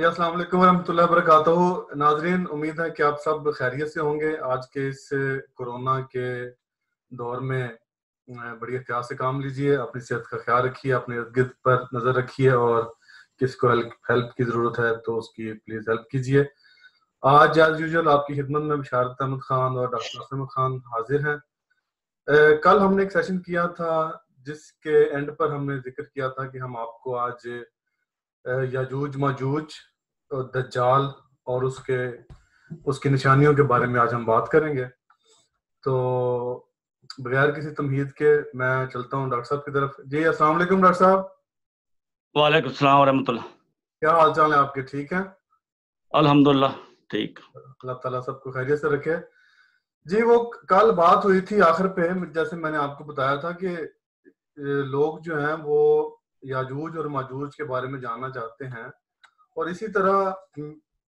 جی السلام علیکم ورحمۃ اللہ وبرکاتہ ناظرین، امید ہے کہ آپ سب خیریت سے ہوں گے۔ آج کے اس کورونا کے دور میں بڑی احتیاط سے کام لیجئے، اپنی صحت کا خیال رکھیے، اپنے ارد گرد پر نظر رکھیے، اور کس کو ہیلپ کی ضرورت ہے تو اس کی پلیز ہیلپ کیجئے۔ آج ایز یوزول آپ کی خدمت میں بشارت احمد خان اور ڈاکٹر ناصر احمد خان حاضر ہیں۔ کل ہم نے ایک سیشن کیا تھا جس کے اینڈ پر ہم نے ذکر کیا تھا کہ ہم آپ کو آج یاجوج ماجوج، دجال اور اس کی نشانیوں کے بارے میں آج ہم بات کریں گے۔ تو بغیر کسی تمہید کے میں چلتا ہوں ڈاکٹر صاحب کی طرف۔ جی السلام علیکم ڈاکٹر صاحب۔ وعلیکم السلام ورحمۃ اللہ۔ کیا حال چال ہے آپ کے؟ ٹھیک ہیں؟ الحمدللہ ٹھیک۔ اللہ تعالیٰ سب کو خیریت سے رکھے۔ جی وہ کل بات ہوئی تھی آخر پہ، جیسے میں نے آپ کو بتایا تھا کہ لوگ جو ہیں وہ یاجوج اور ماجوج کے بارے میں جاننا چاہتے ہیں، اور اسی طرح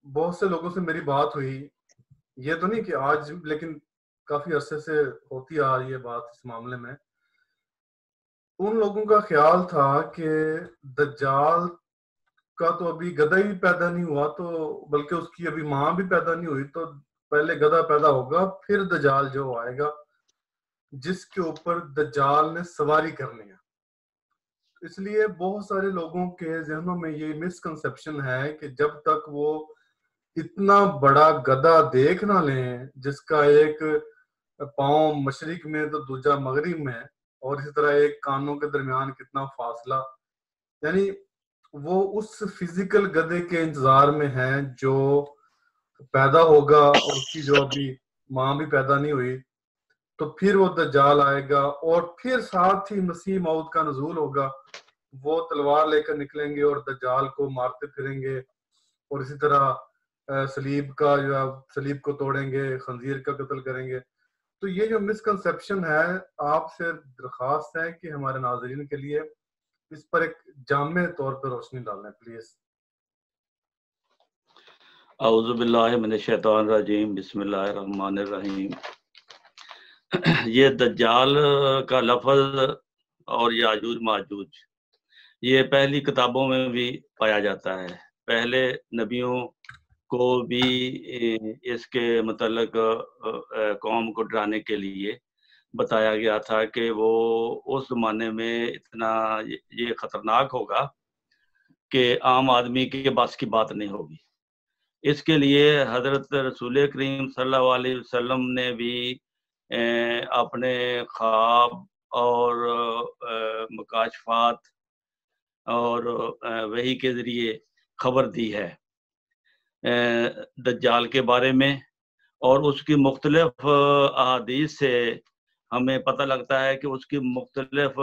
بہت سے لوگوں سے میری بات ہوئی، یہ تو نہیں کہ آج، لیکن کافی عرصے سے ہوتی آ رہی ہے بات اس معاملے میں۔ ان لوگوں کا خیال تھا کہ دجال کا تو ابھی گدھا ہی پیدا نہیں ہوا، تو بلکہ اس کی ابھی ماں بھی پیدا نہیں ہوئی، تو پہلے گدھا پیدا ہوگا پھر دجال جو آئے گا جس کے اوپر دجال نے سواری کرنی ہے۔ اس لیے بہت سارے لوگوں کے ذہنوں میں یہ مسکنسیپشن ہے کہ جب تک وہ اتنا بڑا گدھا دیکھ نہ لیں جس کا ایک پاؤں مشرق میں تو دوسرا مغرب میں، اور اسی طرح ایک کانوں کے درمیان کتنا فاصلہ، یعنی وہ اس فزیکل گدھے کے انتظار میں ہیں جو پیدا ہوگا، اور اس کی جو ابھی ماں بھی پیدا نہیں ہوئی، تو پھر وہ دجال آئے گا، اور پھر ساتھ ہی مسیح موعود کا نزول ہوگا۔ وہ تلوار لے کر نکلیں گے اور دجال کو مارتے پھریں گے، اور اسی طرح صلیب کو توڑیں گے، خنزیر کا قتل کریں گے۔ تو یہ جو مسکنسیپشن ہے، آپ سے درخواست ہے کہ ہمارے ناظرین کے لیے اس پر ایک جامع طور پر روشنی ڈالیں پلیز۔ اعوذ باللہ من الشیطان الرجیم، بسم اللہ الرحمن الرحیم۔ یہ دجال کا لفظ اور یاجوج ماجوج یہ پہلی کتابوں میں بھی پایا جاتا ہے۔ پہلے نبیوں کو بھی اس کے متعلق قوم کو ڈرانے کے لیے بتایا گیا تھا کہ وہ اس زمانے میں اتنا یہ خطرناک ہوگا کہ عام آدمی کے بس کی بات نہیں ہوگی۔ اس کے لیے حضرت رسول کریم صلی اللہ علیہ وسلم نے بھی اپنے خواب اور مکاشفات اور وحی کے ذریعے خبر دی ہے دجال کے بارے میں، اور اس کی مختلف احادیث سے ہمیں پتہ لگتا ہے کہ اس کی مختلف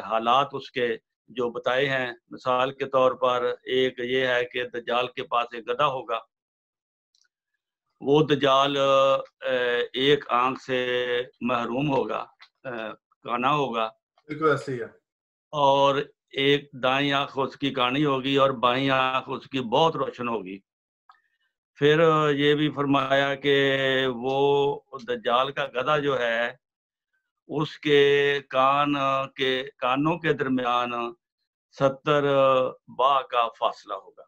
حالات اس کے جو بتائے ہیں۔ مثال کے طور پر ایک یہ ہے کہ دجال کے پاس ایک گدھا ہوگا، وہ دجال ایک آنکھ سے محروم ہوگا، کانا ہوگا، بالکل ایسے ہی ہے، اور ایک دائیں آنکھ اس کی کانی ہوگی اور بائیں آنکھ اس کی بہت روشن ہوگی۔ پھر یہ بھی فرمایا کہ وہ دجال کا گدھا جو ہے اس کے کانوں کے درمیان 70 باہ کا فاصلہ ہوگا۔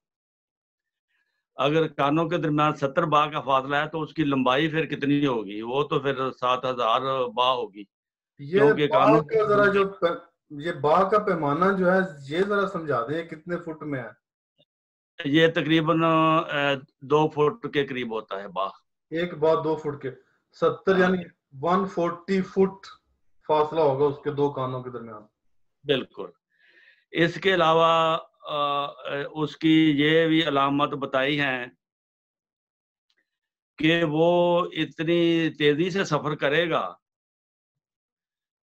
اگر کانوں کے درمیان 70 باہ کا فاصلہ ہے تو اس کی لمبائی پھر کتنی ہوگی؟ وہ تو پھر 7000 باہ ہوگی، کیونکہ کانوں کا ذرا جو یہ باہ کا پیمانہ جو ہے یہ ذرا سمجھا دیں کتنے فٹ میں ہے؟ یہ تقریباً 2 فٹ کے قریب ہوتا ہے باہ۔ ایک باہ 2 فٹ کے 70 یعنی 140 فٹ فاصلہ ہوگا اس کے دو کانوں کے درمیان۔ بالکل۔ اس کے علاوہ اس کی یہ بھی علامت بتائی ہیں کہ وہ اتنی تیزی سے سفر کرے گا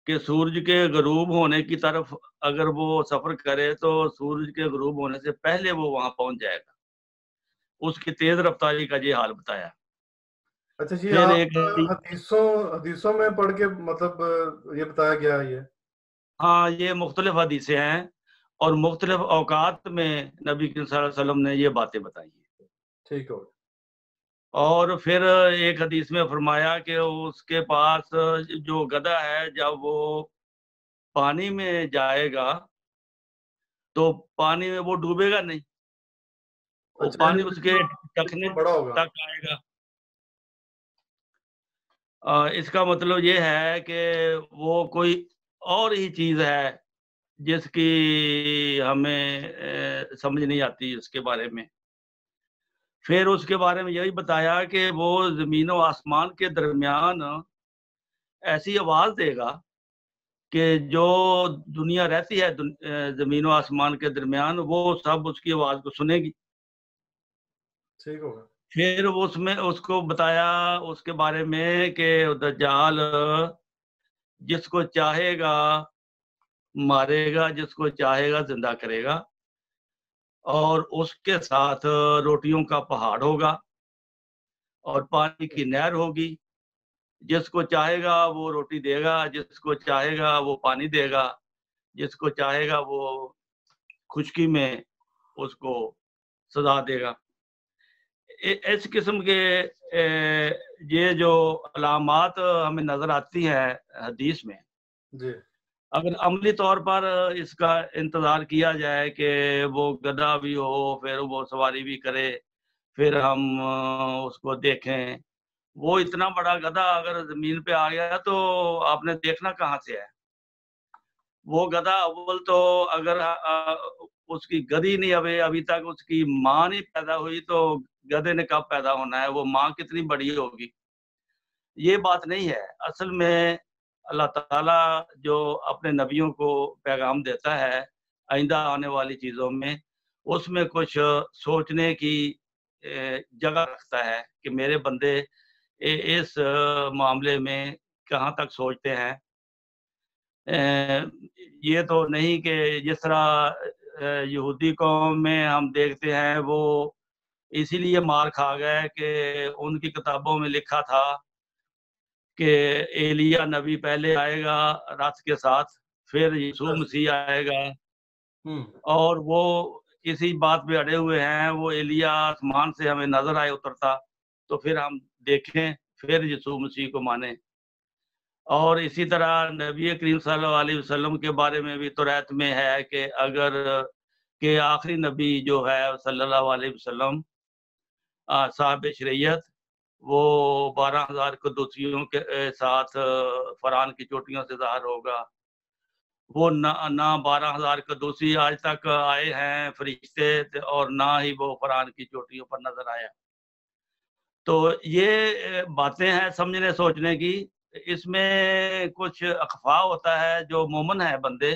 کہ سورج کے غروب ہونے کی طرف اگر وہ سفر کرے تو سورج کے غروب ہونے سے پہلے وہ وہاں پہنچ جائے گا۔ اس کی تیز رفتاری کا یہ حال بتایا۔ اچھا جی، حدیثوں میں پڑھ کے مطلب یہ بتایا گیا ہے یہ؟ ہاں، یہ مختلف حدیثیں ہیں اور مختلف اوقات میں نبی صلی اللہ علیہ وسلم نے یہ باتیں بتائی ہیں۔ ٹھیک ہو۔ اور پھر ایک حدیث میں فرمایا کہ اس کے پاس جو گدھا ہے جب وہ پانی میں جائے گا تو پانی میں وہ ڈوبے گا نہیں، وہ پانی اس کے ٹکنے بڑا ہوگا تک آئے گا. اس کا مطلب یہ ہے کہ وہ کوئی اور ہی چیز ہے جس کی ہمیں سمجھ نہیں آتی اس کے بارے میں. پھر اس کے بارے میں یہی بتایا کہ وہ زمین و آسمان کے درمیان ایسی آواز دے گا کہ جو دنیا رہتی ہے زمین و آسمان کے درمیان وہ سب اس کی آواز کو سنے گی. ٹھیک ہوگا. پھر اس کو بتایا اس کے بارے میں کہ دجال جس کو چاہے گا مارے گا، جس کو چاہے گا زندہ کرے گا، اور اس کے ساتھ روٹیوں کا پہاڑ ہوگا اور پانی کی نہر ہوگی. جس کو چاہے گا وہ روٹی دے گا، جس کو چاہے گا وہ پانی دے گا، جس کو چاہے گا وہ خشکی میں اس کو سزا دے گا. اس قسم کے یہ جو علامات ہمیں نظر آتی ہیں حدیث میں، جی اگر عملی طور پر اس کا انتظار کیا جائے کہ وہ گدھا بھی ہو، پھر وہ سواری بھی کرے، پھر ہم اس کو دیکھیں. وہ اتنا بڑا گدھا اگر زمین پہ آ گیا تو آپ نے دیکھنا کہاں سے ہے؟ وہ گدھا اول تو اگر اس کی گدھی نہیں ابھی تک اس کی ماں نہیں پیدا ہوئی تو گدھے نے کب پیدا ہونا ہے؟ وہ ماں کتنی بڑی ہوگی؟ یہ بات نہیں ہے. اصل میں اللہ تعالیٰ جو اپنے نبیوں کو پیغام دیتا ہے آئندہ آنے والی چیزوں میں، اس میں کچھ سوچنے کی جگہ رکھتا ہے کہ میرے بندے اس معاملے میں کہاں تک سوچتے ہیں. یہ تو نہیں کہ جس طرح یہودی قوم میں ہم دیکھتے ہیں وہ اسی لیے مار کھا گئے کہ ان کی کتابوں میں لکھا تھا کہ ایلییا نبی پہلے آئے گا راتھ کے ساتھ، پھر یسوع مسیح آئے گا، اور وہ اسی بات پہ اڑے ہوئے ہیں. وہ ایلییا آسمان سے ہمیں نظر آئے اترتا تو پھر ہم دیکھیں، پھر یسوع مسیح کو مانیں. اور اسی طرح نبی کریم صلی اللہ علیہ وسلم کے بارے میں بھی توریت میں ہے کہ اگر کہ آخری نبی جو ہے صلی اللہ علیہ وسلم صاحب شریعت، وہ 12,000 قدوسیوں کے ساتھ فرعون کی چوٹیوں سے ظاہر ہوگا. وہ نہ 12,000 قدوسی آج تک آئے ہیں فرشتے، اور نہ ہی وہ فرعون کی چوٹیوں پر نظر آیا. تو یہ باتیں ہیں سمجھنے سوچنے کی. اس میں کچھ اخفا ہوتا ہے. جو مومن ہے بندے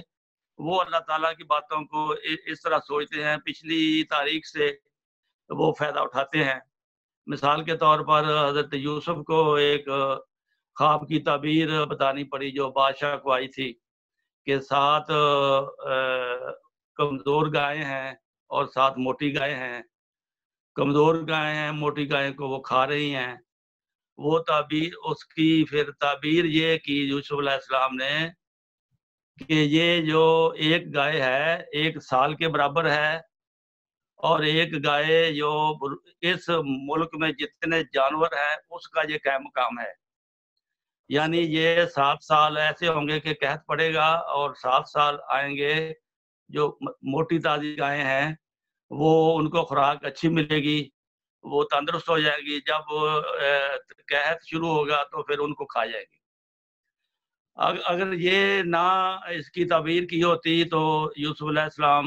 وہ اللہ تعالیٰ کی باتوں کو اس طرح سوچتے ہیں، پچھلی تاریخ سے وہ فائدہ اٹھاتے ہیں. مثال کے طور پر حضرت یوسف کو ایک خواب کی تعبیر بتانی پڑی جو بادشاہ کو آئی تھی کہ 7 کمزور گائے ہیں اور 7 موٹی گائے ہیں. کمزور گائے ہیں، موٹی گائے کو وہ کھا رہی ہیں. وہ تعبیر اس کی پھر تعبیر یہ کی یوسف علیہ السلام نے کہ یہ جو ایک گائے ہے 1 سال کے برابر ہے، اور ایک گائے جو اس ملک میں جتنے جانور ہیں اس کا یہ قائم مقام ہے. یعنی یہ 7 سال ایسے ہوں گے کہ قحط پڑے گا، اور 7 سال آئیں گے جو موٹی تازی گائیں ہیں وہ ان کو خوراک اچھی ملے گی، وہ تندرست ہو جائے گی. جب قحط شروع ہوگا تو پھر ان کو کھا جائے گی. اگر یہ نہ اس کی تعبیر کی ہوتی تو یوسف علیہ السلام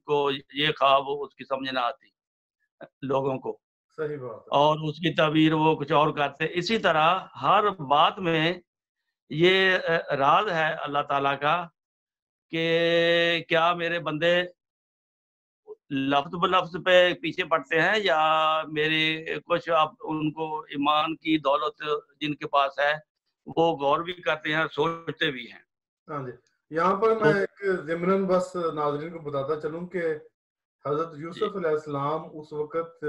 کو یہ خواب اس کی سمجھ نہ آتی لوگوں کو. صحیح بات ہے. اور اس کی تعبیر وہ کچھ اور کرتے. اسی طرح ہر بات میں یہ راز ہے اللہ تعالیٰ کا کہ کیا میرے بندے لفظ بلفظ پہ پیچھے پڑتے ہیں یا میرے کچھ اب ان کو ایمان کی دولت جن کے پاس ہے وہ غور بھی کرتے ہیں، سوچتے بھی ہیں. ہاں جی. یہاں پر میں ایک ضمناً بس ناظرین کو بتاتا چلوں کہ حضرت یوسف علیہ السلام اس وقت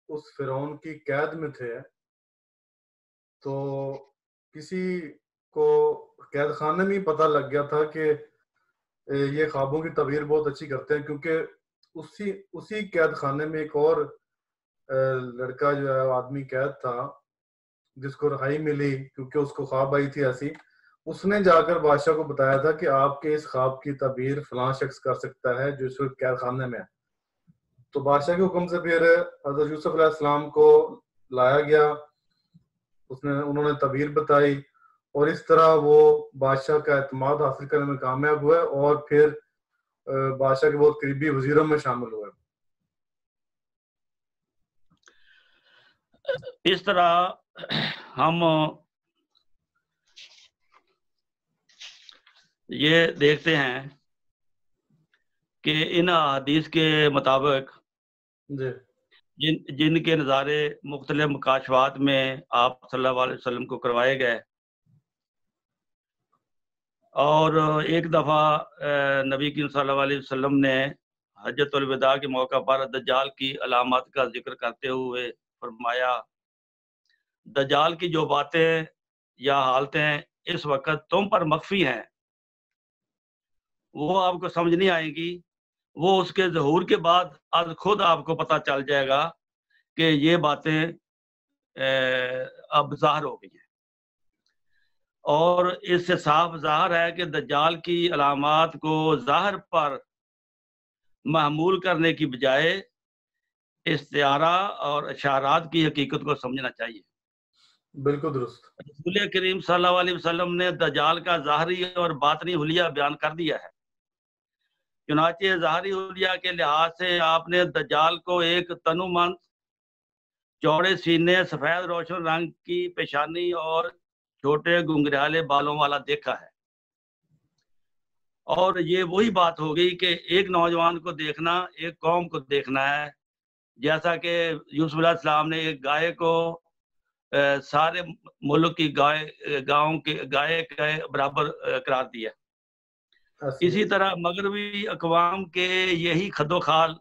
اس فرعون کی قید میں تھے، تو کسی کو قید خانے میں پتہ لگ گیا تھا کہ یہ خوابوں کی تعبیر بہت اچھی کرتے ہیں، کیونکہ اسی قید خانے میں ایک اور لڑکا جو ہے آدمی قید تھا جس کو رہائی ملی کیونکہ اس کو خواب آئی تھی ایسی. اس نے جا کر بادشاہ کو بتایا تھا کہ آپ کے اس خواب کی تعبیر فلاں شخص کر سکتا ہے جو اس وقت قید خانے میں ہے. تو بادشاہ کے حکم سے پھر حضرت یوسف علیہ السلام کو لایا گیا، انہوں نے تعبیر بتائی، اور اس طرح وہ بادشاہ کا اعتماد حاصل کرنے میں کامیاب ہوئے اور پھر بادشاہ کے بہت قریبی وزیروں میں شامل ہوئے۔ اس طرح ہم یہ دیکھتے ہیں کہ ان حدیث کے مطابق جن کے نظارے مختلف مکاشفات میں آپ صلی اللہ علیہ وسلم کو کروائے گئے، اور ایک دفعہ نبی کریم صلی اللہ علیہ وسلم نے حجۃ الوداع کے موقع پر دجال کی علامات کا ذکر کرتے ہوئے فرمایا، دجال کی جو باتیں یا حالتیں اس وقت تم پر مخفی ہیں وہ آپ کو سمجھ نہیں آئیں گی، وہ اس کے ظہور کے بعد از خود آپ کو پتہ چل جائے گا کہ یہ باتیں اب ظاہر ہو گئی ہیں۔ اور اس سے صاف ظاہر ہے کہ دجال کی علامات کو ظاہر پر محمول کرنے کی بجائے استعارہ اور اشارات کی حقیقت کو سمجھنا چاہیے۔ بالکل درست۔ رسول کریم صلی اللہ علیہ وسلم نے دجال کا ظاہری اور باطنی حلیہ بیان کر دیا ہے۔ چنانچہ ظاہری حلیہ کے لحاظ سے آپ نے دجال کو ایک تنومند، چوڑے سینے، سفید روشن رنگ کی پیشانی اور چھوٹے گنگریالے بالوں والا دیکھا ہے۔ اور یہ وہی بات ہو گئی کہ ایک نوجوان کو دیکھنا ایک قوم کو دیکھنا ہے، جیسا کہ یوسف علیہ السلام نے ایک گائے کو سارے ملک کی گاؤں کے گائے کے برابر قرار دیا۔ اسی طرح مغربی اقوام کے یہی خد و خال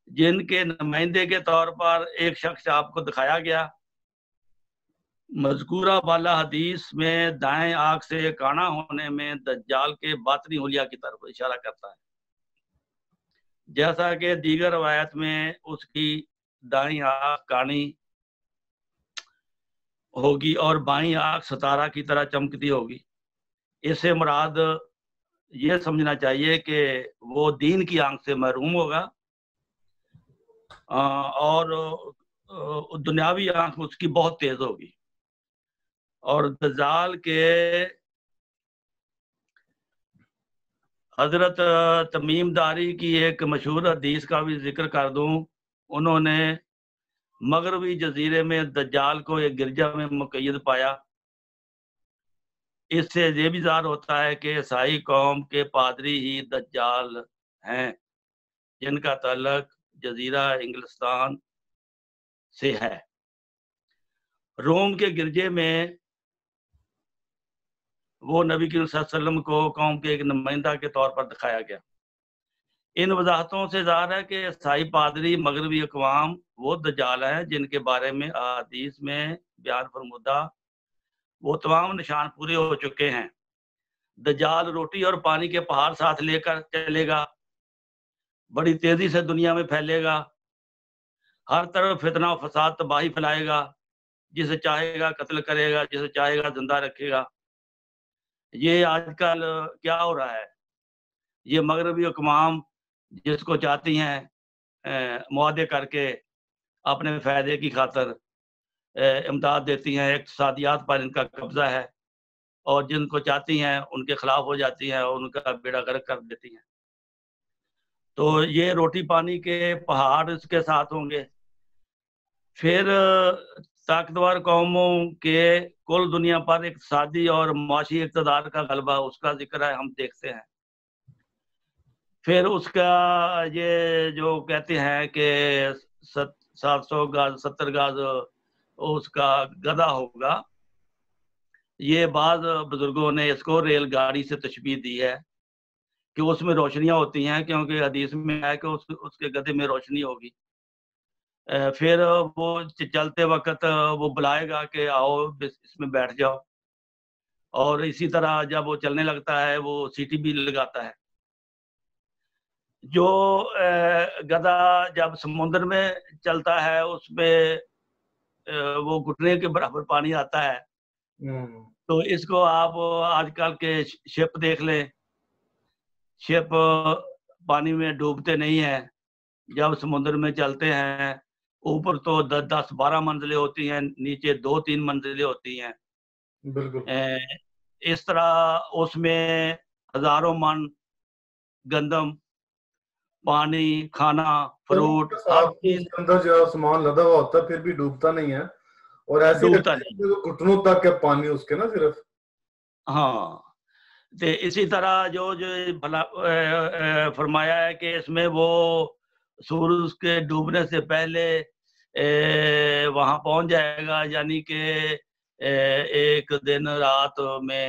جن کے نمائندے کے طور پر ایک شخص آپ کو دکھایا گیا، مذکورہ بالا حدیث میں دائیں آنکھ سے کانا ہونے میں دجال کے باطنی حلیہ کی طرف اشارہ کرتا ہے، جیسا کہ دیگر روایت میں اس کی دائیں آنکھ کانی ہوگی اور بائیں آنکھ ستارہ کی طرح چمکتی ہوگی۔ اس سے مراد یہ سمجھنا چاہیے کہ وہ دین کی آنکھ سے محروم ہوگا اور دنیاوی آنکھ اس کی بہت تیز ہوگی۔ اور دجال کے حضرت تمیم داری کی ایک مشہور حدیث کا بھی ذکر کر دوں۔ انہوں نے مغربی جزیرے میں دجال کو ایک گرجا میں مقید پایا۔ اس سے یہ بھی ظاہر ہوتا ہے کہ عیسائی قوم کے پادری ہی دجال ہیں جن کا تعلق جزیرہ انگلستان سے ہے۔ روم کے گرجے میں وہ نبی کریم صلی اللہ علیہ وسلم کو قوم کے ایک نمائندہ کے طور پر دکھایا گیا۔ ان وضاحتوں سے ظاہر ہے کہ عیسائی پادری مغربی اقوام وہ دجال ہیں جن کے بارے میں احادیث میں بیان فرمودہ وہ تمام نشان پورے ہو چکے ہیں۔ دجال روٹی اور پانی کے پہاڑ ساتھ لے کر چلے گا، بڑی تیزی سے دنیا میں پھیلے گا، ہر طرف فتنہ و فساد تباہی پھیلائے گا، جسے چاہے گا قتل کرے گا، جسے چاہے گا زندہ رکھے گا۔ یہ آج کل کیا ہو رہا ہے؟ یہ مغربی اقوام جس کو چاہتی ہیں معاہدے کر کے اپنے فائدے کی خاطر امداد دیتی ہیں، اقتصادیات پر ان کا قبضہ ہے، اور جن کو چاہتی ہیں ان کے خلاف ہو جاتی ہیں اور ان کا بیڑا غرق کر دیتی ہیں۔ تو یہ روٹی پانی کے پہاڑ اس کے ساتھ ہوں گے۔ پھر طاقتور قوموں کے کل دنیا پر اقتصادی اور معاشی اقتدار کا غلبہ اس کا ذکر ہے، ہم دیکھتے ہیں۔ پھر اس کا یہ جو کہتے ہیں کہ 700 گز 70 گز اس کا گدھا ہوگا، یہ بعض بزرگوں نے اس کو ریل گاڑی سے تشبیہ دی ہے کہ اس میں روشنیاں ہوتی ہیں، کیونکہ حدیث میں ہے کہ اس کے گدھے میں روشنی ہوگی۔ پھر وہ چلتے وقت وہ بلائے گا کہ آؤ اس میں بیٹھ جاؤ، اور اسی طرح جب وہ چلنے لگتا ہے وہ سیٹی بھی لگاتا ہے۔ جو گدھا جب سمندر میں چلتا ہے اس میں وہ گھٹنے کے برابر پانی آتا ہے، تو اس کو آپ آج کل کے شپ دیکھ لیں، شپ پانی میں ڈوبتے نہیں ہیں، جب سمندر میں چلتے ہیں اوپر تو 10-12 منزلیں ہوتی ہیں، نیچے 2-3 منزلیں ہوتی ہیں. بالکل اس طرح اس میں ہزاروں من گندم، پانی، کھانا، فروٹ، ہر چیز اندر جو سامان لدا ہوا ہوتا ہے پھر بھی ڈوبتا نہیں ہے، اور ایسی ڈوبتا نہیں. گھٹنوں تک ہے پانی اس کے نا صرف. ہاں تو اسی طرح جو فرمایا ہے کہ اس میں وہ سورج کے ڈوبنے سے پہلے وہاں پہنچ جائے گا، یعنی کہ ایک دن رات میں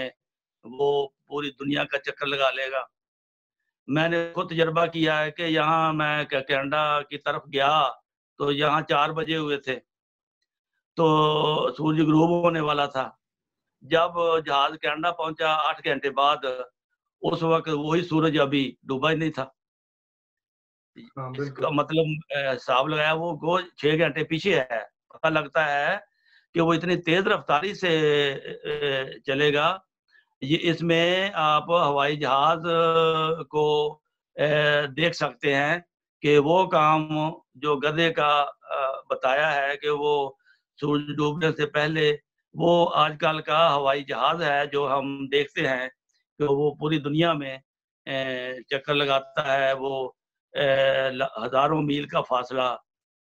وہ پوری دنیا کا چکر لگا لے گا. میں نے خود تجربہ کیا ہے کہ یہاں میں کینیڈا کی طرف گیا تو یہاں 4 بجے ہوئے تھے تو سورج غروب ہونے والا تھا. جب جہاز کینیڈا پہنچا 8 گھنٹے بعد، اس وقت وہی سورج ابھی ڈوبا ہی نہیں تھا. اس کا مطلب حساب لگایا وہ 6 گھنٹے پیچھے ہے. پتہ لگتا ہے کہ وہ اتنی تیز رفتاری سے چلے گا. یہ اس میں آپ ہوائی جہاز کو دیکھ سکتے ہیں کہ وہ کام جو گدھے کا بتایا ہے کہ وہ سورج ڈوبنے سے پہلے، وہ آج کل کا ہوائی جہاز ہے جو ہم دیکھتے ہیں کہ وہ پوری دنیا میں چکر لگاتا ہے. وہ ہزاروں میل کا فاصلہ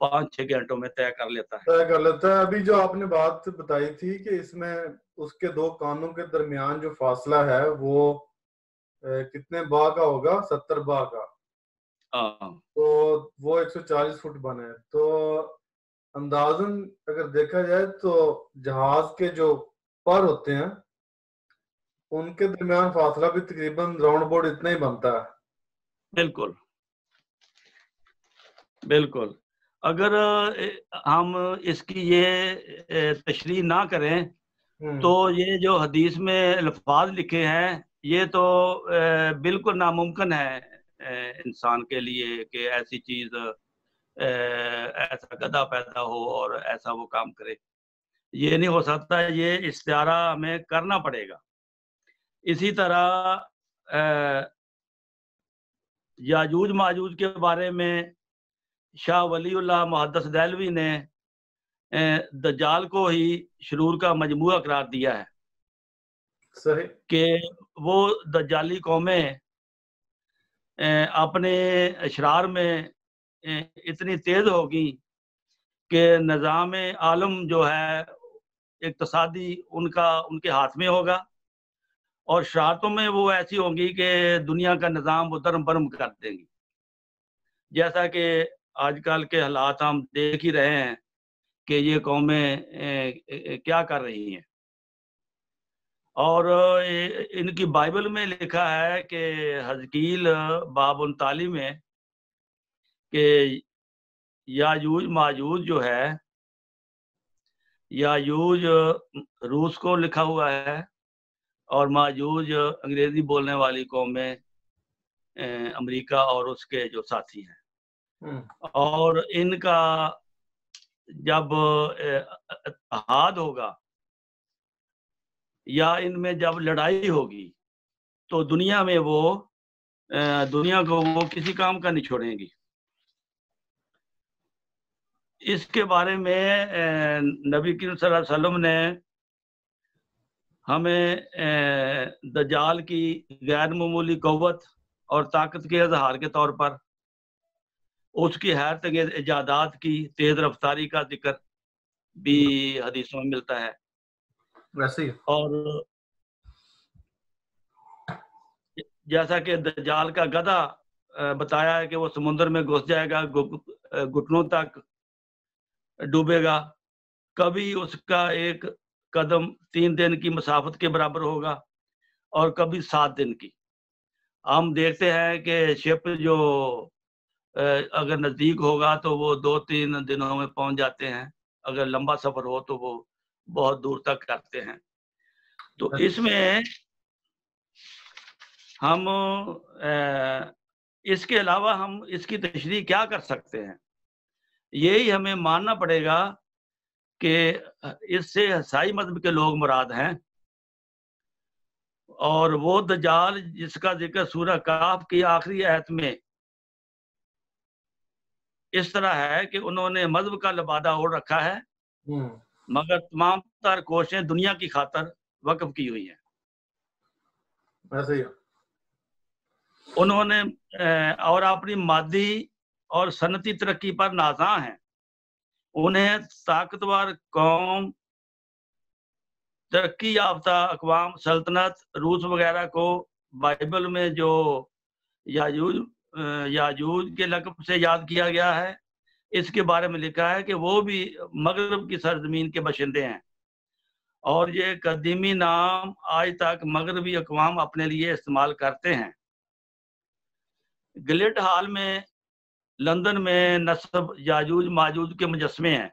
5-6 گھنٹوں میں طے کر لیتا ہے. ابھی جو آپ نے بات بتائی تھی کہ اس میں اس کے 2 کانوں کے درمیان جو فاصلہ ہے وہ کتنے باغ کا ہوگا؟ 70 باغ کا. تو وہ 140 فٹ بنے. تو اندازاً اگر دیکھا جائے تو جہاز کے جو پر ہوتے ہیں ان کے درمیان فاصلہ بھی تقریباً راؤنڈ اباؤٹ اتنا ہی بنتا ہے. بالکل بالکل. اگر ہم اس کی یہ تشریح نہ کریں تو یہ جو حدیث میں الفاظ لکھے ہیں یہ تو بالکل ناممکن ہے انسان کے لیے کہ ایسی چیز، ایسا گدھا پیدا ہو اور ایسا وہ کام کرے. یہ نہیں ہو سکتا. یہ استعارہ ہمیں کرنا پڑے گا. اسی طرح یاجوج ماجوج کے بارے میں شاہ ولی اللہ محدث دہلوی نے دجال کو ہی شرور کا مجموعہ قرار دیا ہے. صحیح. کہ وہ دجالی قومیں اپنے اشرار میں اتنی تیز ہوگی کہ نظام عالم جو ہے اقتصادی ان کے ہاتھ میں ہوگا، اور شرارتوں میں وہ ایسی ہوں گی کہ دنیا کا نظام وہ درم برم کر دیں گی. جیسا کہ آج کل کے حالات ہم دیکھ ہی رہے ہیں کہ یہ قومیں کیا کر رہی ہیں. اور ان کی بائبل میں لکھا ہے کہ حزقیل باب 39 میں کہ یاجوج ماجوج جو ہے، یاجوج روس کو لکھا ہوا ہے اور ماجوج انگریزی بولنے والی قومیں امریکہ اور اس کے جو ساتھی ہیں. اور ان کا جب اتحاد ہوگا یا ان میں جب لڑائی ہوگی تو دنیا میں وہ دنیا کو وہ کسی کام کا نہیں چھوڑیں گی. اس کے بارے میں نبی کریم صلی اللہ علیہ وسلم نے ہمیں دجال کی غیر معمولی قوت اور طاقت کے اظہار کے طور پر اس کی حیرت انگیز ایجادات کی تیز رفتاری کا ذکر بھی حدیثوں میں ملتا ہے. اور جیسا کہ دجال کا گدھا بتایا ہے کہ وہ سمندر میں گھس جائے گا، گھٹنوں تک ڈوبے گا. کبھی اس کا ایک قدم 3 دن کی مسافت کے برابر ہوگا اور کبھی 7 دن کی. ہم دیکھتے ہیں کہ شپ جو اگر نزدیک ہوگا تو وہ 2-3 دنوں میں پہنچ جاتے ہیں، اگر لمبا سفر ہو تو وہ بہت دور تک کرتے ہیں. تو اس میں ہم اس کے علاوہ ہم اس کی تشریح کیا کر سکتے ہیں؟ یہی ہمیں ماننا پڑے گا کہ اس سے عیسائی مذہب کے لوگ مراد ہیں، اور وہ دجال جس کا ذکر سورہ کہف کی آخری آیت میں اس طرح ہے کہ انہوں نے مذہب کا لبادہ اوڑھ رکھا ہے مگر تمام تر کوششیں دنیا کی خاطر وقف کی ہوئی ہیں. ایسے ہی انہوں نے اور اپنی مادی اور صنعتی ترقی پر نازاں ہیں. انہیں طاقتور قوم، ترقی یافتہ اقوام، سلطنت، روس وغیرہ کو بائبل میں جو یاجوج کے لقب سے یاد کیا گیا ہے، اس کے بارے میں لکھا ہے کہ وہ بھی مغرب کی سرزمین کے باشندے ہیں، اور یہ قدیمی نام آج تک مغربی اقوام اپنے لیے استعمال کرتے ہیں. گلٹ ہال میں لندن میں نصب یاجوج ماجوج کے مجسمے ہیں،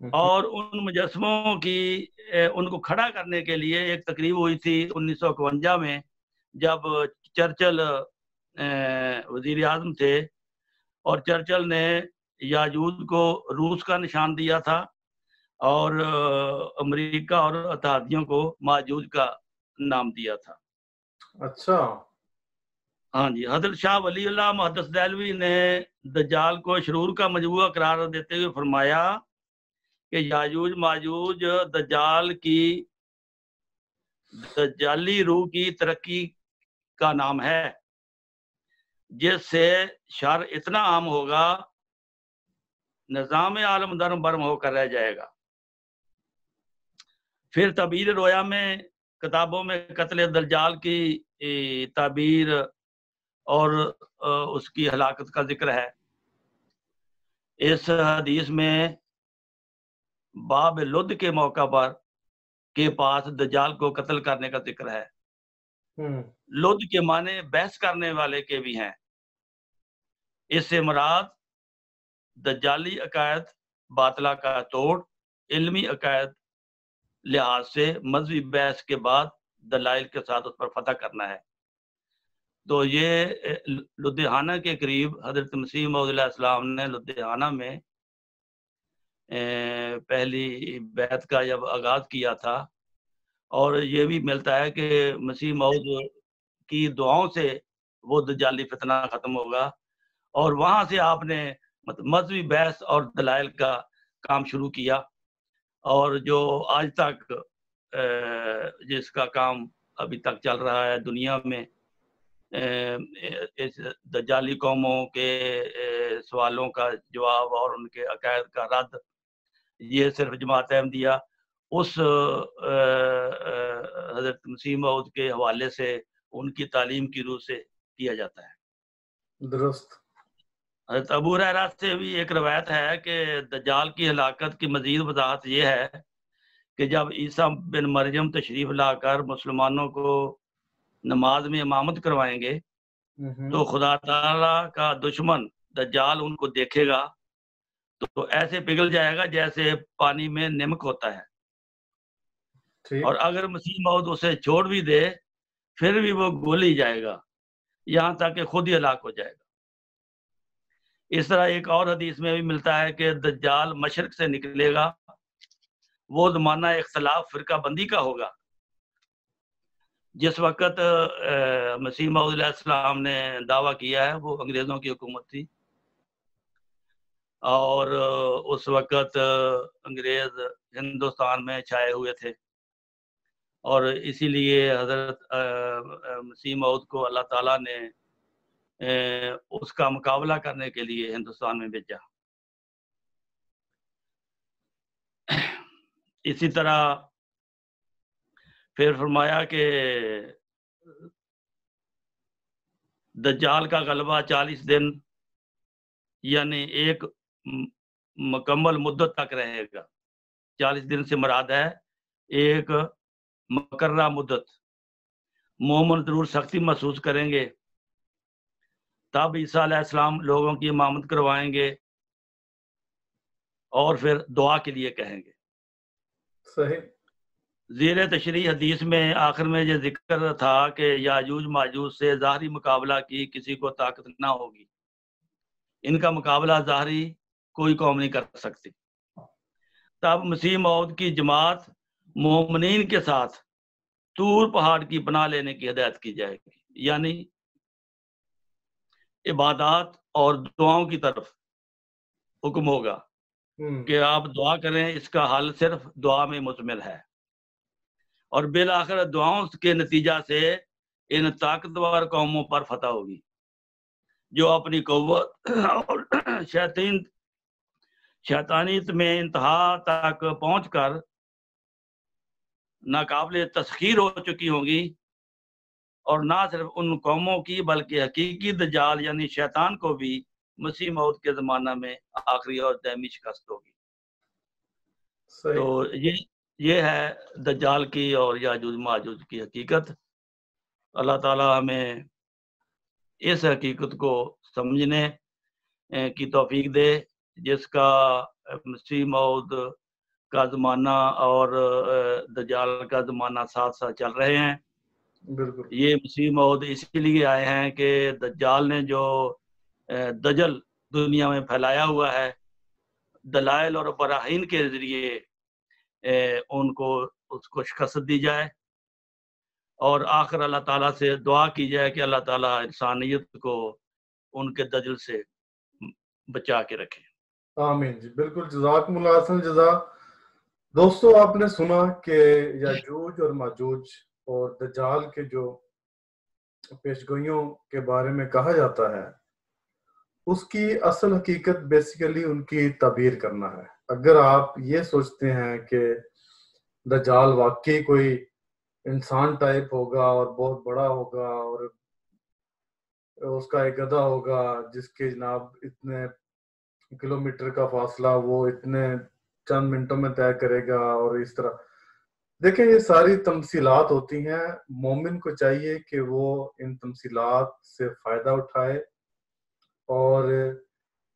اور ان مجسموں کی ان کو کھڑا کرنے کے لیے ایک تقریب ہوئی تھی 1951 میں، جب چرچل وزیر اعظم تھے، اور چرچل نے یاجوج کو روس کا نشان دیا تھا اور امریکہ اور اتحادیوں کو ماجوج کا نام دیا تھا. اچھا. ہاں جی. حضرت شاہ ولی اللہ محدث دہلوی نے دجال کو شرور کا مجموعہ قرار دیتے ہوئے فرمایا کہ یاجوج ماجوج دجال کی دجالی روح کی ترقی کا نام ہے، جس سے شر اتنا عام ہوگا نظام عالم درم برم ہو کر رہ جائے گا. پھر تعبیر رویا میں کتابوں میں قتل دجال کی تعبیر اور اس کی ہلاکت کا ذکر ہے. اس حدیث میں باب لد کے موقع پر کے پاس دجال کو قتل کرنے کا ذکر ہے. لد کے معنی بحث کرنے والے کے بھی ہیں. اس سے مراد دجالی عقائد باطلہ کا توڑ، علمی عقائد لحاظ سے مذہبی بحث کے بعد دلائل کے ساتھ اس پر فتح کرنا ہے. تو یہ لدھیانہ کے قریب حضرت مسیح موعود علیہ السلام نے لدھیانہ میں پہلی بیعت کا جب آغاز کیا تھا، اور یہ بھی ملتا ہے کہ مسیح موعود کی دعاؤں سے وہ دجالی فتنہ ختم ہوگا، اور وہاں سے آپ نے مذہبی بحث اور دلائل کا کام شروع کیا، اور جو آج تک جس کا کام ابھی تک چل رہا ہے دنیا میں، اس دجالی قوموں کے سوالوں کا جواب اور ان کے عقائد کا رد، یہ صرف جماعت احمدیہ اس حضرت مسیح موعود کے حوالے سے ان کی تعلیم کی روح سے کیا جاتا ہے. درست. حضرت ابو ہریرہ سے بھی ایک روایت ہے کہ دجال کی ہلاکت کی مزید وضاحت یہ ہے کہ جب عیسیٰ بن مریم تشریف لا کر مسلمانوں کو نماز میں امامت کروائیں گے تو خدا تعالیٰ کا دشمن دجال ان کو دیکھے گا تو ایسے پگھل جائے گا جیسے پانی میں نمک ہوتا ہے، اور اگر مسیح موعود اسے چھوڑ بھی دے پھر بھی وہ گل ہی جائے گا، یہاں تک کہ خود ہی ہلاک ہو جائے گا. اس طرح ایک اور حدیث میں بھی ملتا ہے کہ دجال مشرق سے نکلے گا، وہ زمانہ اختلاف فرقہ بندی کا ہوگا. جس وقت مسیح موعود علیہ السلام نے دعویٰ کیا ہے وہ انگریزوں کی حکومت تھی، اور اس وقت انگریز ہندوستان میں چھائے ہوئے تھے، اور اسی لیے حضرت مسیح موعود کو اللہ تعالیٰ نے اس کا مقابلہ کرنے کے لیے ہندوستان میں بھیجا. اسی طرح پھر فرمایا کہ دجال کا غلبہ 40 دن یعنی ایک مکمل مدت تک رہے گا. 40 دن سے مراد ہے ایک مقررہ مدت. مومن ضرور سختی محسوس کریں گے، تب عیسیٰ علیہ السلام لوگوں کی امامت کروائیں گے اور پھر دعا کے لیے کہیں گے. صحیح. زیر تشریح حدیث میں آخر میں یہ ذکر تھا کہ یاجوج ماجوج سے ظاہری مقابلہ کی کسی کو طاقت نہ ہوگی، ان کا مقابلہ ظاہری کوئی قوم نہیں کر سکتی. تب مسیح موعود کی جماعت مومنین کے ساتھ طور پہاڑ کی پناہ لینے کی ہدایت کی جائے گی، یعنی عبادات اور دعاؤں کی طرف حکم ہوگا کہ آپ دعا کریں، اس کا حل صرف دعا میں مزمل ہے، اور بالآخر دعاؤں کے نتیجہ سے ان طاقتور قوموں پر فتح ہوگی جو اپنی قوت اور شیطانیت میں انتہا تک پہنچ کر ناقابل تسخیر ہو چکی ہوں گی، اور نہ صرف ان قوموں کی بلکہ حقیقی دجال یعنی شیطان کو بھی مسیح موت کے زمانہ میں آخری اور دائمی شکست ہوگی۔ تو یہ ہے دجال کی اور یاجوج ماجوج کی حقیقت۔ اللہ تعالی ہمیں اس حقیقت کو سمجھنے کی توفیق دے، جس کا مسیح موت کا زمانہ اور دجال کا زمانہ ساتھ ساتھ چل رہے ہیں۔ بالکل یہ مسیح موت اسی لیے آئے ہیں کہ دجال نے جو دجل دنیا میں پھیلایا ہوا ہے، دلائل اور براہین کے ذریعے ان کو اس کو شکست دی جائے، اور آخر اللہ تعالیٰ سے دعا کی جائے کہ اللہ تعالیٰ انسانیت کو ان کے دجل سے بچا کے رکھے۔ آمین جی، بالکل، جزاکم اللہ احسن جزا۔ دوستو، آپ نے سنا کہ یاجوج اور ماجوج اور دجال کے جو پیشگوئیوں کے بارے میں کہا جاتا ہے، اس کی اصل حقیقت بیسیکلی ان کی تعبیر کرنا ہے۔ اگر آپ یہ سوچتے ہیں کہ دجال واقعی کوئی انسان ٹائپ ہوگا اور بہت بڑا ہوگا اور اس کا ایک گدھا ہوگا جس کے جناب اتنے کلومیٹر کا فاصلہ وہ اتنے چند منٹوں میں طے کرے گا، اور اس طرح، دیکھیں یہ ساری تمثیلات ہوتی ہیں۔ مومن کو چاہیے کہ وہ ان تمثیلات سے فائدہ اٹھائے اور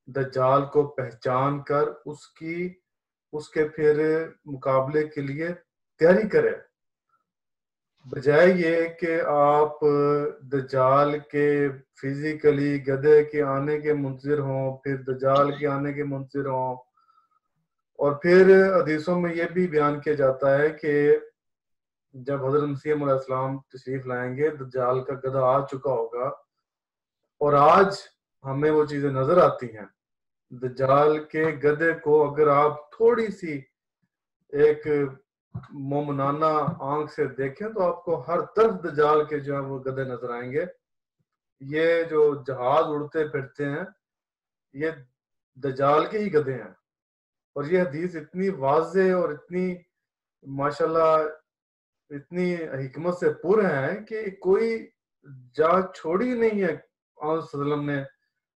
دجال کو پہچان کر اس کے پھر مقابلے کے لیے تیاری کرے، بجائے یہ کہ آپ دجال کے فزیکلی گدھے کے آنے کے منتظر ہوں، پھر دجال کے آنے کے منتظر ہوں، اور پھر حدیثوں میں یہ بھی بیان کیا جاتا ہے کہ جب حضرت مسیح علیہ السلام تشریف لائیں گے دجال کا گدھا آ چکا ہوگا، اور آج ہمیں وہ چیزیں نظر آتی ہیں۔ دجال کے گدھے کو اگر آپ تھوڑی سی ایک مومنانہ آنکھ سے دیکھیں تو آپ کو ہر طرف دجال کے جو ہیں وہ گدھے نظر آئیں گے۔ یہ جو جہاز اڑتے پھرتے ہیں یہ دجال کے ہی گدھے ہیں، اور یہ حدیث اتنی واضح اور اتنی ماشاءاللہ اتنی حکمت سے پورے ہیں کہ کوئی جا چھوڑی نہیں ہے آن صلی اللہ علیہ وسلم نے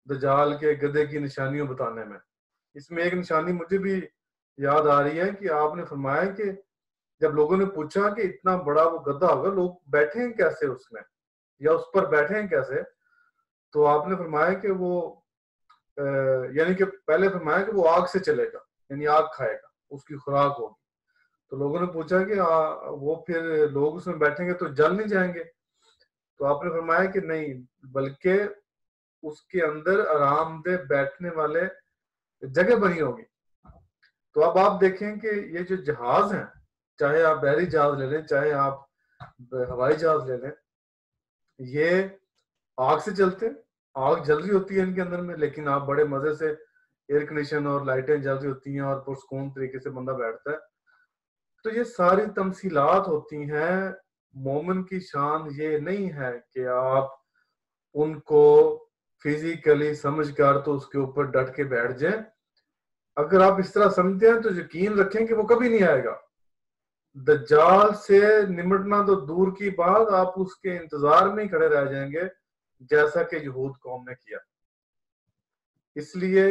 دجال کے گدھے کی نشانیوں بتانے میں۔ اس میں ایک نشانی مجھے بھی یاد آ رہی ہے کہ آپ نے فرمایا کہ جب لوگوں نے پوچھا کہ اتنا بڑا وہ گدھا ہوگا، لوگ بیٹھے ہیں کیسے اس میں، یا اس پر بیٹھے ہیں کیسے، تو آپ نے فرمایا کہ وہ یعنی کہ پہلے فرمایا کہ وہ آگ سے چلے گا، یعنی آگ کھائے گا، اس کی خوراک ہوگی۔ تو لوگوں نے پوچھا کہ وہ پھر لوگ اس میں بیٹھیں گے تو جل نہیں جائیں گے؟ تو آپ نے فرمایا کہ نہیں، بلکہ اس کے اندر آرام دہ بیٹھنے والے جگہ بنی ہوگی۔ تو اب آپ دیکھیں کہ یہ جو جہاز ہیں، چاہے آپ بحری جہاز لے لیں چاہے آپ ہوائی جہاز لے لیں، یہ آگ سے چلتے ہیں، آگ جل رہی ہوتی ہے ان کے اندر میں، لیکن آپ بڑے مزے سے ایئر کنڈیشن اور لائٹیں جل رہی ہوتی ہیں اور پرسکون طریقے سے بندہ بیٹھتا ہے۔ تو یہ ساری تمثیلات ہوتی ہیں۔ مومن کی شان یہ نہیں ہے کہ آپ ان کو فزیکلی سمجھ کر تو اس کے اوپر ڈٹ کے بیٹھ جائیں۔ اگر آپ اس طرح سمجھتے ہیں تو یقین رکھیں کہ وہ کبھی نہیں آئے گا۔ دجال سے نمٹنا تو دور کی بات، آپ اس کے انتظار میں ہی کھڑے رہ جائیں گے جیسا کہ یہود قوم نے کیا۔ اس لیے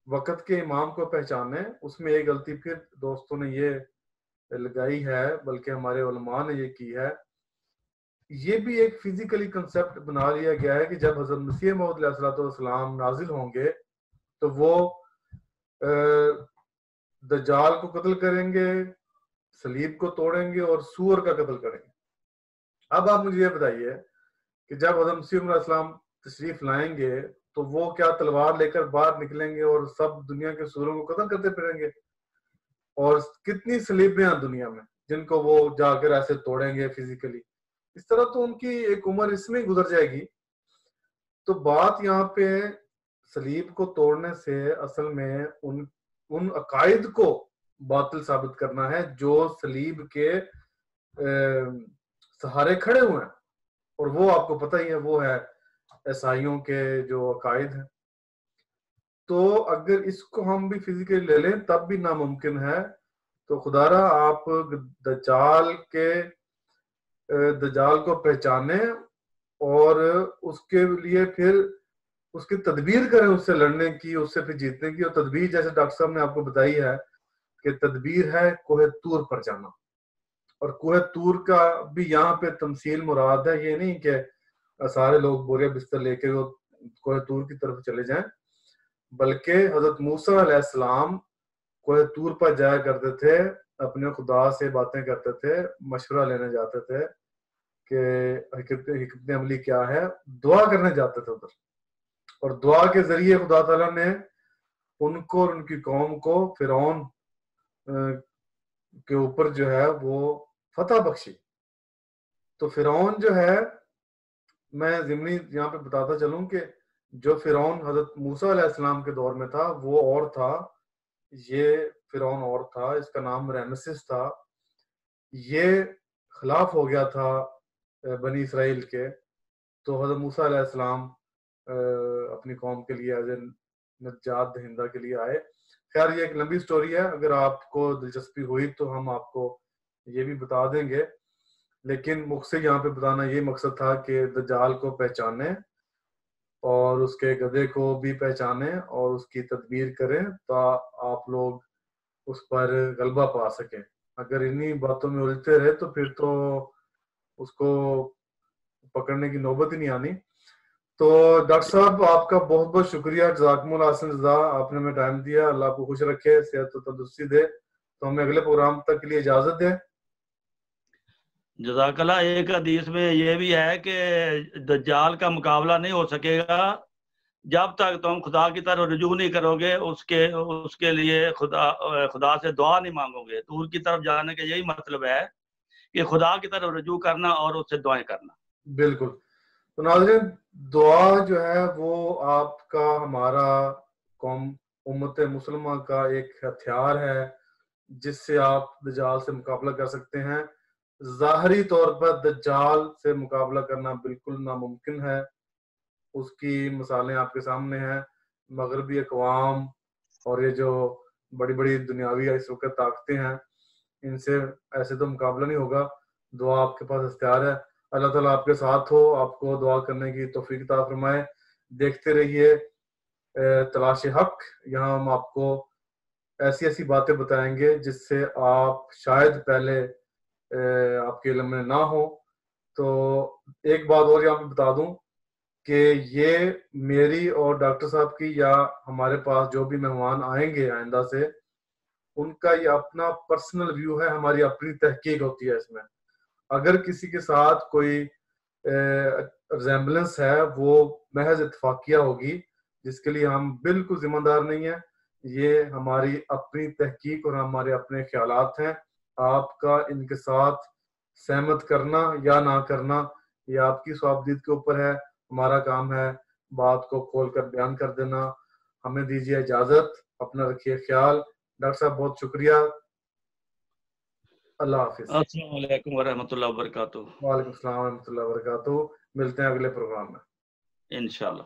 وقت کے امام کو پہچانے۔ اس میں ایک غلطی پھر دوستوں نے یہ لگائی ہے، بلکہ ہمارے علماء نے یہ کی ہے، یہ بھی ایک فزیکلی کنسپٹ بنا لیا گیا ہے کہ جب حضرت مسیح موعود علیہ السلام نازل ہوں گے تو وہ دجال کو قتل کریں گے، صلیب کو توڑیں گے اور سور کا قتل کریں گے۔ اب آپ مجھے یہ بتائیے کہ جب حضرت مسیح علیہ السلام تشریف لائیں گے تو وہ کیا تلوار لے کر باہر نکلیں گے اور سب دنیا کے سوروں کو قتل کرتے پھریں گے؟ اور کتنی صلیبیں ہیں دنیا میں جن کو وہ جا کر ایسے توڑیں گے فزیکلی؟ اس طرح تو ان کی ایک عمر اس میں گزر جائے گی۔ تو بات یہاں پہ صلیب کو توڑنے سے اصل میں ان عقائد کو باطل ثابت کرنا ہے جو صلیب کے سہارے کھڑے ہوئے ہیں، اور وہ آپ کو پتہ ہی ہے وہ ہے عیسائیوں کے جو عقائد ہیں. تو اگر اس کو ہم بھی فزیکلی لے لیں تب بھی ناممکن ہے. تو خدا را آپ دجال کو پہچانیں اور اس کے لیے پھر اس کی تدبیر کریں، اس سے لڑنے کی، اس سے پھر جیتنے کی. اور تدبیر جیسے ڈاکٹر صاحب نے آپ کو بتائی ہے کہ تدبیر ہے کوہ طور پر جانا. اور کوہ طور کا بھی یہاں پہ تمثیل مراد ہے، یہ نہیں کہ سارے لوگ بورے بستر لے کے وہ کوہ طور کی طرف چلے جائیں، بلکہ حضرت موسیٰ علیہ السلام کوہ طور پر جایا کرتے تھے، اپنے خدا سے باتیں کرتے تھے، مشورہ لینے جاتے تھے کہ حکمت عملی کیا ہے، دعا کرنے جاتے تھے ادھر. اور دعا کے ذریعے خدا تعالیٰ نے ان کو اور ان کی قوم کو فرعون کے اوپر جو ہے وہ فتح بخشی. تو فرعون جو ہے، میں ضمنی یہاں پہ بتاتا چلوں کہ جو فرعون حضرت موسیٰ علیہ السلام کے دور میں تھا وہ اور تھا، یہ فرعون اور تھا، اس کا نام رامسس تھا. یہ خلاف ہو گیا تھا بنی اسرائیل کے. تو حضرت موسیٰ علیہ السلام اپنی قوم کے لیے ایز نجات دہندہ کے لیے آئے. خیر یہ ایک لمبی سٹوری ہے، اگر آپ کو دلچسپی ہوئی تو ہم آپ کو یہ بھی بتا دیں گے، لیکن مقصد یہاں پہ بتانا یہ مقصد تھا کہ دجال کو پہچانیں اور اس کے گدھے کو بھی پہچانیں اور اس کی تدبیر کریں تاکہ آپ لوگ اس پر غلبہ پا سکیں. اگر انہی باتوں میں الجھتے رہے تو پھر تو اس کو پکڑنے کی نوبت ہی نہیں آنی. تو ڈاکٹر صاحب آپ کا بہت بہت شکریہ، جزاکم اللہ احسن جزا، آپ نے ہمیں ٹائم دیا. اللہ آپ کو خوش رکھے، صحت و تندرستی دے. تو ہمیں اگلے پروگرام تک کے لیے اجازت دیں. جزاک اللہ. ایک حدیث میں یہ بھی ہے کہ دجال کا مقابلہ نہیں ہو سکے گا جب تک تم خدا کی طرف رجوع نہیں کرو گے، اس کے لیے خدا سے دعا نہیں مانگو گے. طور کی طرف جانے کا یہی مطلب ہے کہ خدا کی طرف رجوع کرنا اور اس سے دعائیں کرنا. بالکل. تو ناظرین، دعا جو ہے وہ آپ کا، ہمارا قوم امت مسلمہ کا ایک ہتھیار ہے جس سے آپ دجال سے مقابلہ کر سکتے ہیں. ظاہری طور پر دجال سے مقابلہ کرنا بالکل ناممکن ہے. اس کی مثالیں آپ کے سامنے ہیں. مغربی اقوام اور یہ جو بڑی بڑی دنیاوی اس وقت طاقتیں ہیں، ان سے ایسے تو مقابلہ نہیں ہوگا. دعا آپ کے پاس اختیار ہے. اللہ تعالیٰ آپ کے ساتھ ہو، آپ کو دعا کرنے کی توفیق عطا فرمائے. دیکھتے رہیے تلاش حق. یہاں ہم آپ کو ایسی ایسی باتیں بتائیں گے جس سے آپ شاید پہلے آپ کے علم میں نہ ہو. تو ایک بات اور یہاں پہ بتا دوں کہ یہ میری اور ڈاکٹر صاحب کی یا ہمارے پاس جو بھی مہمان آئیں گے آئندہ سے، ان کا یہ اپنا پرسنل ویو ہے، ہماری اپنی تحقیق ہوتی ہے. اس میں اگر کسی کے ساتھ کوئی ریزمبلنس ہے وہ محض اتفاقیہ ہوگی، جس کے لیے ہم بالکل ذمہ دار نہیں ہیں. یہ ہماری اپنی تحقیق اور ہمارے اپنے خیالات ہیں. آپ کا ان کے ساتھ سہمت کرنا یا نہ کرنا یہ آپ کی صوابدید کے اوپر ہے. ہمارا کام ہے بات کو کھول کر بیان کر دینا. ہمیں دیجیے اجازت، اپنا رکھیے خیال. ڈاکٹر صاحب بہت شکریہ. اللہ حافظ. السلام علیکم ورحمۃ اللہ وبرکاتہ. وعلیکم السلام ورحمۃ اللہ وبرکاتہ. ملتے ہیں اگلے پروگرام میں انشاءاللہ.